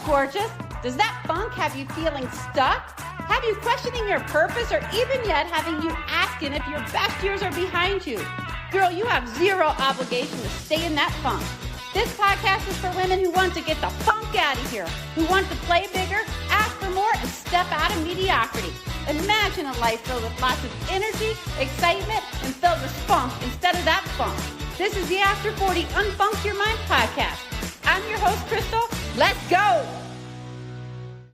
gorgeous? Does that funk have you feeling stuck? Have you questioning your purpose, or even yet having you asking if your best years are behind you? Girl, you have zero obligation to stay in that funk. This podcast is for women who want to get the funk out of here, who want to play bigger, ask for more, and step out of mediocrity. Imagine a life filled with lots of energy, excitement, and filled with funk instead of that funk. This is the After 40 Unfunk Your Mind podcast. I'm your host, Crystal. Let's go!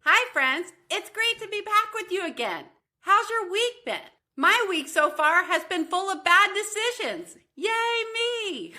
Hi, friends. It's great to be back with you again. How's your week been? My week so far has been full of bad decisions. Yay, me!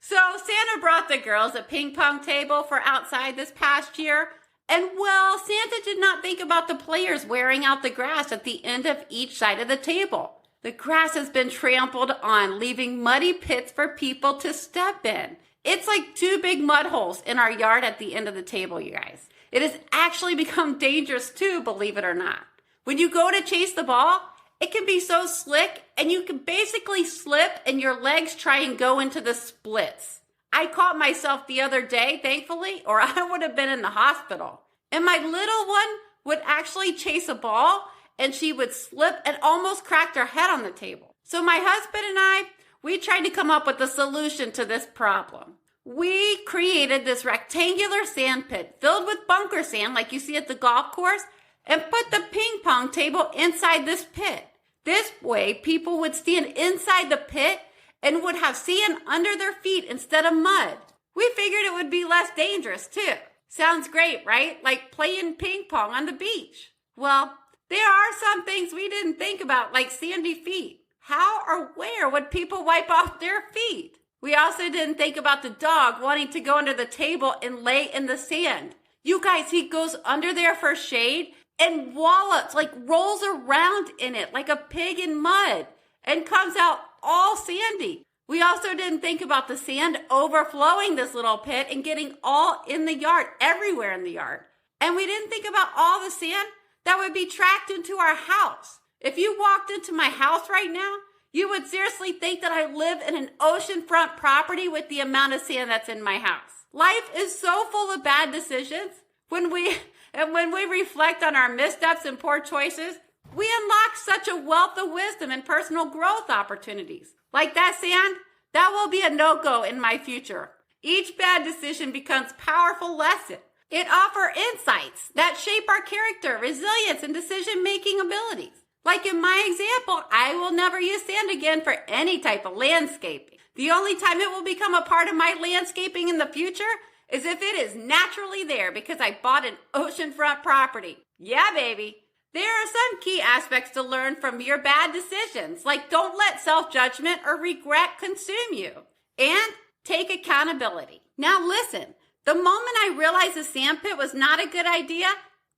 So Santa brought the girls a ping pong table for outside this past year. And well, Santa did not think about the players wearing out the grass at the end of each side of the table. The grass has been trampled on, leaving muddy pits for people to step in. It's like two big mud holes in our yard at the end of the table, you guys. It has actually become dangerous too, believe it or not. When you go to chase the ball, it can be so slick and you can basically slip and your legs try and go into the splits. I caught myself the other day, thankfully, or I would have been in the hospital. And my little one would actually chase a ball and she would slip and almost cracked her head on the table. So my husband and we tried to come up with a solution to this problem. We created this rectangular sand pit filled with bunker sand like you see at the golf course and put the ping pong table inside this pit. This way, people would stand inside the pit and would have sand under their feet instead of mud. We figured it would be less dangerous too. Sounds great, right? Like playing ping pong on the beach. Well, there are some things we didn't think about, like sandy feet. How or where would people wipe off their feet? We also didn't think about the dog wanting to go under the table and lay in the sand. You guys, he goes under there for shade and wallops, like rolls around in it like a pig in mud and comes out all sandy. We also didn't think about the sand overflowing this little pit and getting all in the yard, everywhere in the yard. And we didn't think about all the sand that would be tracked into our house. If you walked into my house right now, you would seriously think that I live in an oceanfront property with the amount of sand that's in my house. Life is so full of bad decisions. When we reflect on our missteps and poor choices, we unlock such a wealth of wisdom and personal growth opportunities. Like that sand, that will be a no-go in my future. Each bad decision becomes powerful lesson. It offers insights that shape our character, resilience, and decision-making abilities. Like in my example, I will never use sand again for any type of landscaping. The only time it will become a part of my landscaping in the future is if it is naturally there because I bought an oceanfront property. Yeah, baby. There are some key aspects to learn from your bad decisions, like don't let self-judgment or regret consume you, and take accountability. Now listen, the moment I realized the sandpit was not a good idea,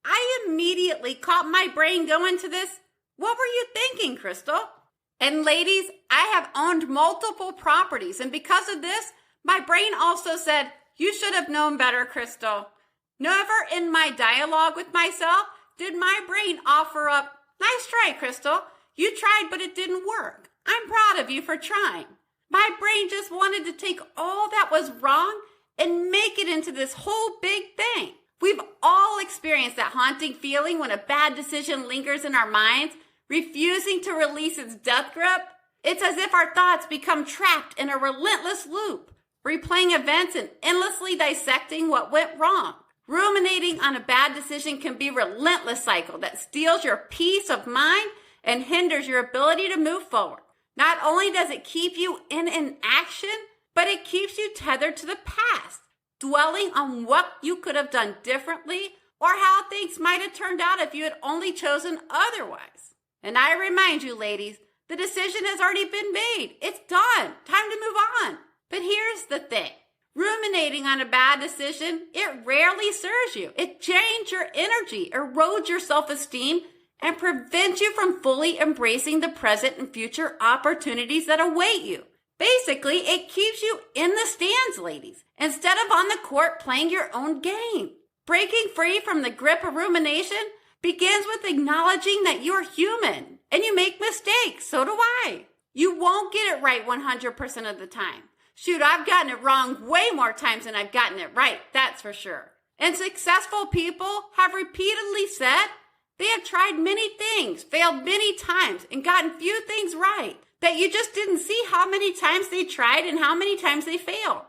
I immediately caught my brain going to this. What were you thinking, Crystal? And ladies, I have owned multiple properties, and because of this, my brain also said, you should have known better, Crystal. Never in my dialogue with myself did my brain offer up, nice try, Crystal. You tried, but it didn't work. I'm proud of you for trying. My brain just wanted to take all that was wrong and make it into this whole big thing. We've all experienced that haunting feeling when a bad decision lingers in our minds, refusing to release its death grip. It's as if our thoughts become trapped in a relentless loop, replaying events and endlessly dissecting what went wrong. Ruminating on a bad decision can be a relentless cycle that steals your peace of mind and hinders your ability to move forward. Not only does it keep you in inaction, but it keeps you tethered to the past, dwelling on what you could have done differently or how things might have turned out if you had only chosen otherwise. And I remind you, ladies, the decision has already been made. It's done. Time to move on. But here's the thing. Ruminating on a bad decision, it rarely serves you. It drains your energy, erodes your self-esteem, and prevents you from fully embracing the present and future opportunities that await you. Basically, it keeps you in the stands, ladies, instead of on the court playing your own game. Breaking free from the grip of rumination begins with acknowledging that you're human and you make mistakes. So do I. You won't get it right 100% of the time. Shoot, I've gotten it wrong way more times than I've gotten it right, that's for sure. And successful people have repeatedly said they have tried many things, failed many times, and gotten few things right. That you just didn't see how many times they tried and how many times they failed.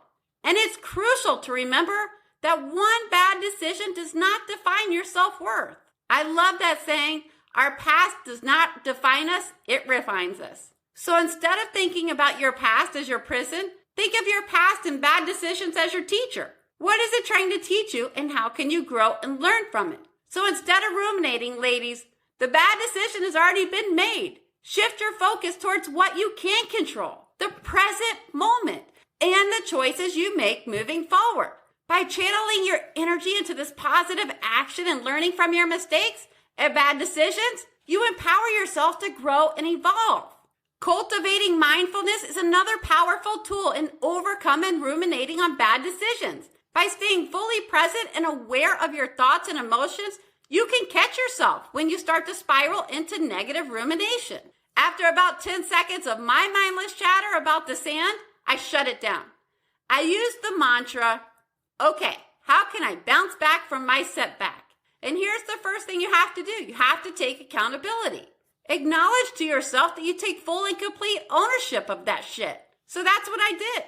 And it's crucial to remember that one bad decision does not define your self-worth. I love that saying, our past does not define us, it refines us. So instead of thinking about your past as your prison, think of your past and bad decisions as your teacher. What is it trying to teach you, and how can you grow and learn from it? So instead of ruminating, ladies, the bad decision has already been made. Shift your focus towards what you can control, the present moment, and the choices you make moving forward. By channeling your energy into this positive action and learning from your mistakes and bad decisions, you empower yourself to grow and evolve. Cultivating mindfulness is another powerful tool in overcoming ruminating on bad decisions. By staying fully present and aware of your thoughts and emotions, you can catch yourself when you start to spiral into negative rumination. After about 10 seconds of my mindless chatter about the sand, I shut it down. I use the mantra, okay, how can I bounce back from my setback? And here's the first thing you have to do. You have to take accountability. Acknowledge to yourself that you take full and complete ownership of that shit. So that's what I did.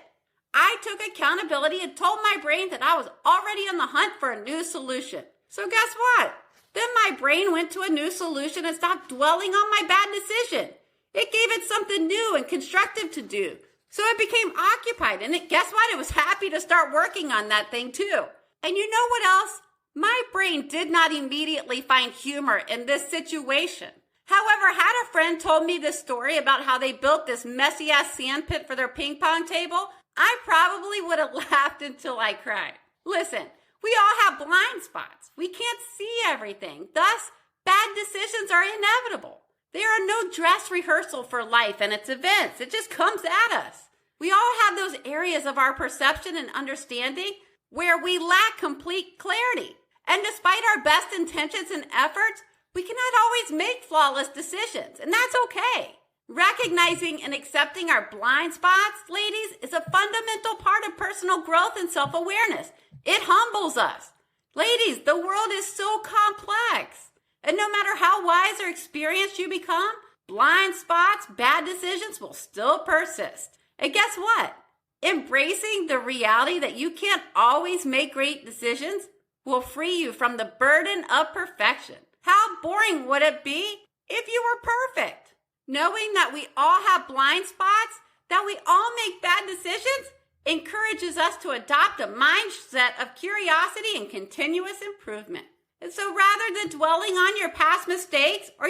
I took accountability and told my brain that I was already on the hunt for a new solution. So guess what? Then my brain went to a new solution and stopped dwelling on my bad decision. It gave it something new and constructive to do. So it became occupied, and guess what? It was happy to start working on that thing too. And you know what else? My brain did not immediately find humor in this situation. However, had a friend told me this story about how they built this messy-ass sand pit for their ping pong table, I probably would have laughed until I cried. Listen, we all have blind spots. We can't see everything. Thus, bad decisions are inevitable. They are no dress rehearsal for life and its events. It just comes at us. We all have those areas of our perception and understanding where we lack complete clarity. And despite our best intentions and efforts, we cannot always make flawless decisions, and that's okay. Recognizing and accepting our blind spots, ladies, is a fundamental part of personal growth and self-awareness. It humbles us. Ladies, the world is so complex. And no matter how wise or experienced you become, blind spots, bad decisions will still persist. And guess what? Embracing the reality that you can't always make great decisions will free you from the burden of perfection. How boring would it be if you were perfect? Knowing that we all have blind spots, that we all make bad decisions, encourages us to adopt a mindset of curiosity and continuous improvement. And so rather than dwelling on your past mistakes or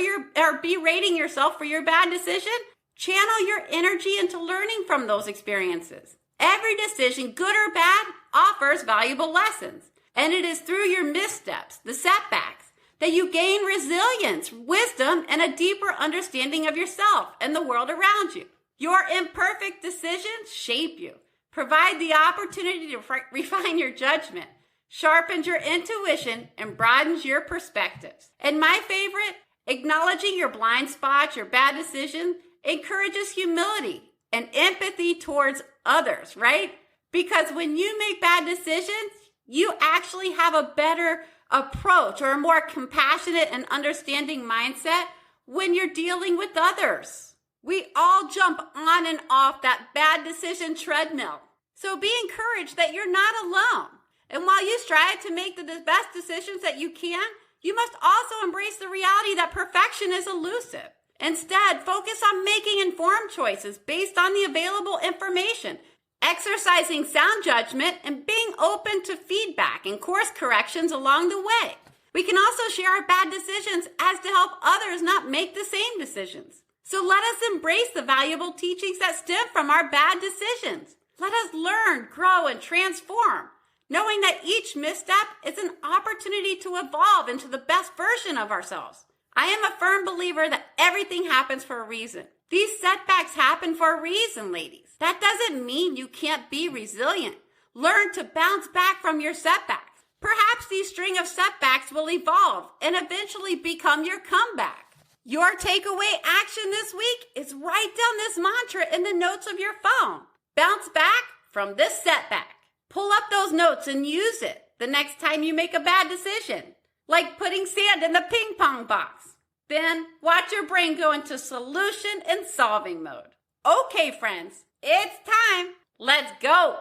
berating yourself for your bad decision, channel your energy into learning from those experiences. Every decision, good or bad, offers valuable lessons. And it is through your missteps, the setbacks, that you gain resilience, wisdom, and a deeper understanding of yourself and the world around you. Your imperfect decisions shape you, provide the opportunity to refine your judgment, sharpens your intuition, and broadens your perspectives. And my favorite, acknowledging your blind spots, your bad decisions, encourages humility and empathy towards others, right? Because when you make bad decisions, you actually have a better approach or a more compassionate and understanding mindset when you're dealing with others. We all jump on and off that bad decision treadmill. So be encouraged that you're not alone. And while you strive to make the best decisions that you can, you must also embrace the reality that perfection is elusive. Instead, focus on making informed choices based on the available information, exercising sound judgment, and being open to feedback and course corrections along the way. We can also share our bad decisions as to help others not make the same decisions. So let us embrace the valuable teachings that stem from our bad decisions. Let us learn, grow, and transform, knowing that each misstep is an opportunity to evolve into the best version of ourselves. I am a firm believer that everything happens for a reason. These setbacks happen for a reason, ladies. That doesn't mean you can't be resilient. Learn to bounce back from your setbacks. Perhaps these string of setbacks will evolve and eventually become your comeback. Your takeaway action this week is write down this mantra in the notes of your phone. Bounce back from this setback. Pull up those notes and use it. the next time you make a bad decision, like putting sand in the ping pong box. Then watch your brain go into solution and solving mode. Okay, friends, it's time. Let's go.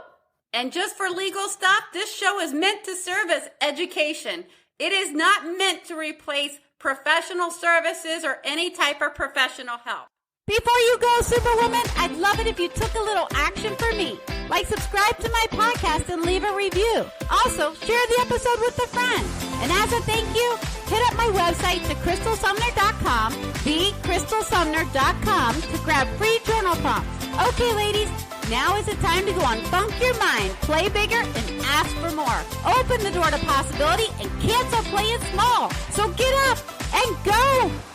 And just for legal stuff, this show is meant to serve as education. It is not meant to replace professional services or any type of professional help. Before you go, Superwoman, I'd love it if you took a little action for me. Like subscribe to my podcast and leave a review. Also, share the episode with a friend. And as a thank you, hit up my website to crystalsumner.com, thecrystalsumner.com, to grab free journal prompts. Okay, ladies, now is the time to go unfunk your mind, play bigger, and ask for more. Open the door to possibility and cancel playing small. So get up and go.